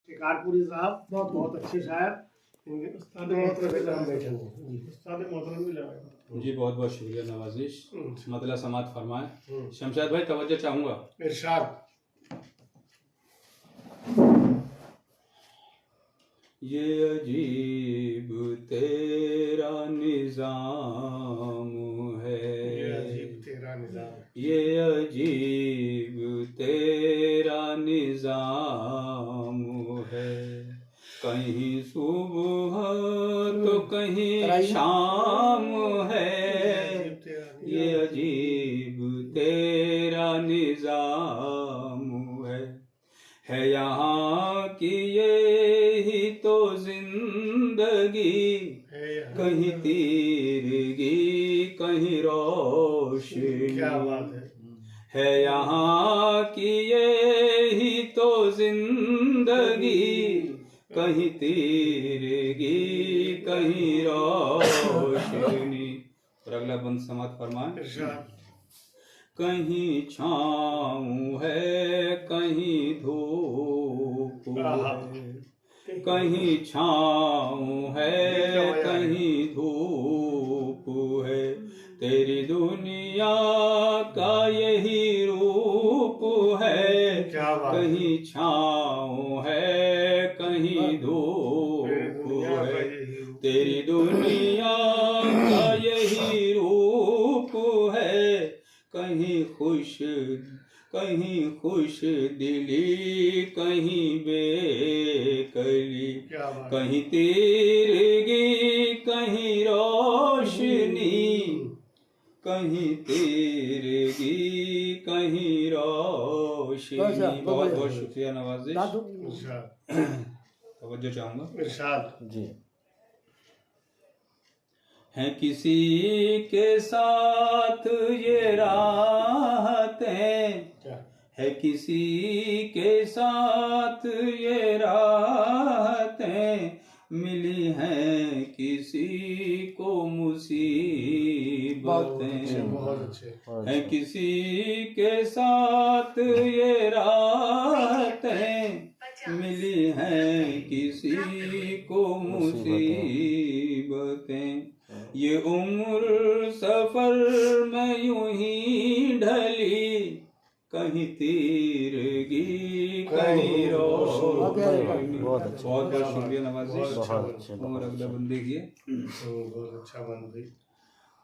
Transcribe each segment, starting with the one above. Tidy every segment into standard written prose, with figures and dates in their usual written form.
शिकारपुरी साहब बहुत अच्छे शायर, उस्ताद मोहतरम भी लगाए जी। बहुत बहुत शुक्रिया नवाजिश। मतलब समात फरमाए। शमशाद भाई तवज्जो चाहूँगा। इरशाद। ये अजीब तेरा निज़ाम है, ये अजीब तेरा निज़ाम, ये अजीब तेरा निज़ाम है। कहीं सुबह तो कहीं शाम है, ये अजीब तेरा निज़ाम है यहाँ की ये ही तो जिंदगी, कहीं तीरगी कहीं रोशनी। क्या बात है यहाँ की ये ही तो जिंदगी, कहीं तीरगी कहीं रोशनी। और अगला बंद समात फरमाए। कहीं छाँव है कहीं धूप है, कहीं छाँव है कहीं धूप है। तेरी दुनिया का यही रूप है, कहीं छाँव है कहीं धूप है। तेरी दुनिया का यही रूप है, कहीं खुश दिली कहीं बेकली। कहीं तीरगी कहीं रोशनी, कहीं तीरगी कहीं रोशनी। बहुत बहुत शुक्रिया नवाजिश। तवज्जो चाहूँगा। इरशाद जी। है किसी के साथ ये राहतें, है किसी के साथ ये राहतें, मिली हैं किसी को मुसीबतें। है किसी के साथ ये राहतें, मिली हैं किसी को मुसीबतें। ये उम्र सफर में यूं ही ढली, कहीं तीरगी कहीं रोशनी। बहुत शुक्रिया नवाजिश। और अगला बंद देखिए। बहुत अच्छा बंद।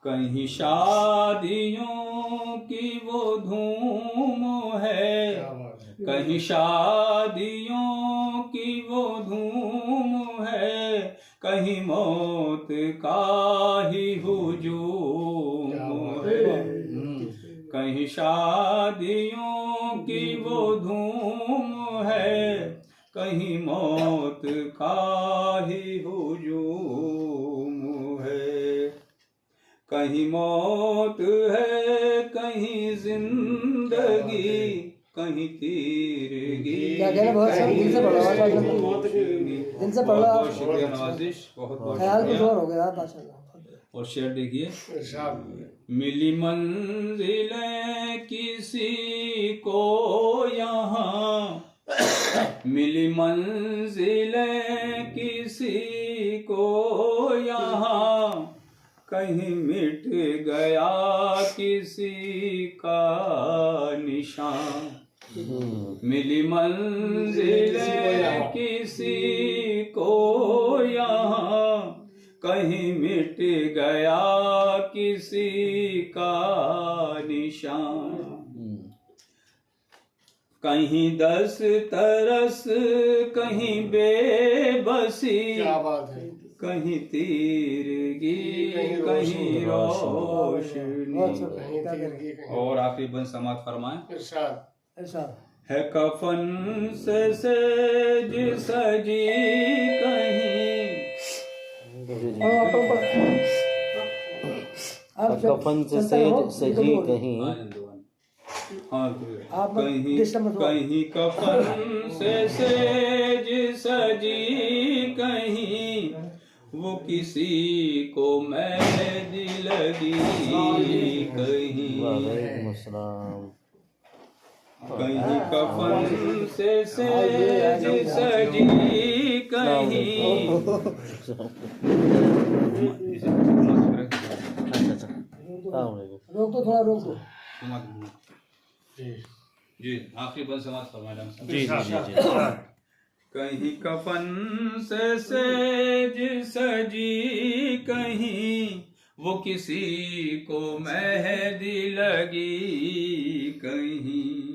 कहीं शादियों की वो धूम है, कहीं शादियों की वो धूम है, कहीं मौत का ही हुजूम है। कहीं शादियों की वो धूम है, कहीं मौत का ही हुजूम है। कहीं मौत है कहीं जिंदगी, कहीं तीरगी कहीं रोशनी। बहुत शुक्रिया नवाजिश। बहुत शुक्रिया। और शेर देखिए। मिली मंजिलें किसी को यहाँ, मिली मंजिलें किसी को यहाँ, कहीं मिट गया किसी का निशान। मिली मंजिलें किसी को यहाँ, कहीं मिट गया किसी का निशान। कहीं दस तरस कहीं बेबसी, कहीं तीरगी कहीं रोशनी। और आखिरी बंद समात फरमाए। है कफन से सेज सजी कहीं, कफन से सेज सजी कहीं, कहीं कफन से सेज सजी कहीं, वो किसी को मेहंदी लगी कहीं। कहीं कफन से सेज सजी कहीं। रोक दो, थोड़ा रोक दो। जी आखिरी बंद समाज फरमाया। जी जी जी जी। कहीं कफन से सेज सजी, कहीं वो किसी को मेहंदी लगी, कहीं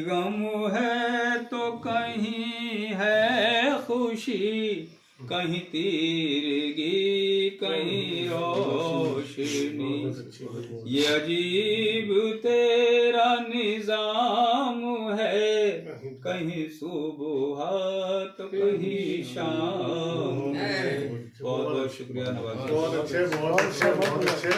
गम है तो कहीं है खुशी, कहीं तीरगी कहीं रोशनी। ये अजीब तेरा निजाम है, कहीं सुबह तो कहीं शाम। बहुत बहुत शुक्रिया नवाज। बहुत अच्छे बहुत अच्छे बहुत अच्छे।